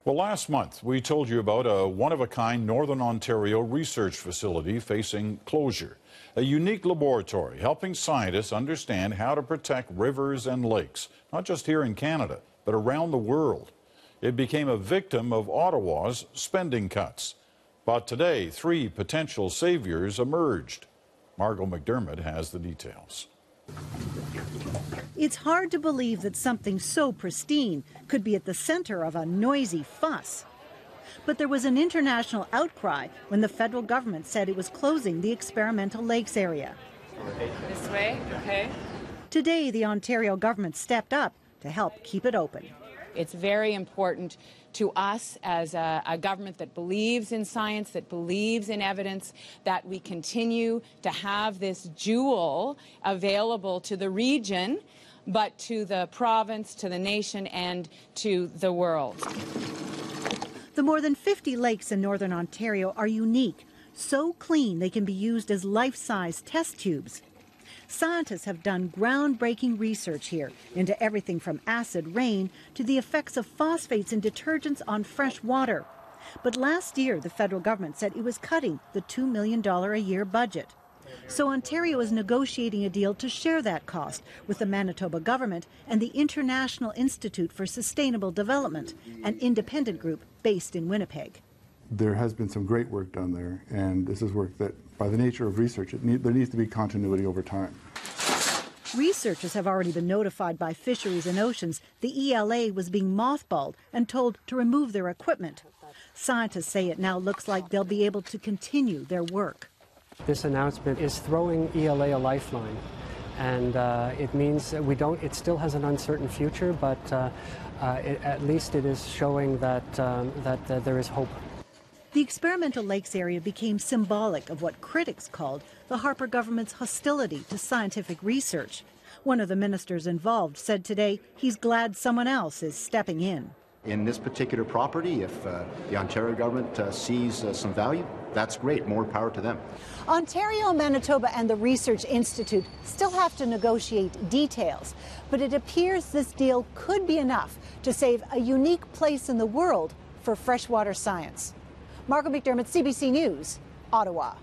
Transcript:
Well, last month we told you about a one-of-a-kind Northern Ontario research facility facing closure. A unique laboratory helping scientists understand how to protect rivers and lakes, not just here in Canada, but around the world. It became a victim of Ottawa's spending cuts. But today, 3 potential saviors emerged. Margot McDermott has the details. It's hard to believe that something so pristine could be at the center of a noisy fuss. But there was an international outcry when the federal government said it was closing the experimental lakes area. This way, okay. Today, the Ontario government stepped up to help keep it open. It's very important to us as a government that believes in science, that believes in evidence, that we continue to have this jewel available to the region, but to the province, to the nation, and to the world. The more than 50 lakes in Northern Ontario are unique, so clean they can be used as life-size test tubes. Scientists have done groundbreaking research here into everything from acid rain to the effects of phosphates in detergents on fresh water. But last year, the federal government said it was cutting the $2 million a year budget. So Ontario is negotiating a deal to share that cost with the Manitoba government and the International Institute for Sustainable Development, an independent group based in Winnipeg. There has been some great work done there, and this is work that, by the nature of research, there needs to be continuity over time. Researchers have already been notified by Fisheries and Oceans the ELA was being mothballed and told to remove their equipment. Scientists say it now looks like they'll be able to continue their work. This announcement is throwing ELA a lifeline, and it means that it still has an uncertain future, but at least it is showing that there is hope. The experimental lakes area became symbolic of what critics called the Harper government's hostility to scientific research. One of the ministers involved said today he's glad someone else is stepping in. In this particular property, if the Ontario government sees some value, that's great. More power to them. Ontario, Manitoba, and the Research Institute still have to negotiate details, but it appears this deal could be enough to save a unique place in the world for freshwater science. Margot McDermott, CBC News, Ottawa.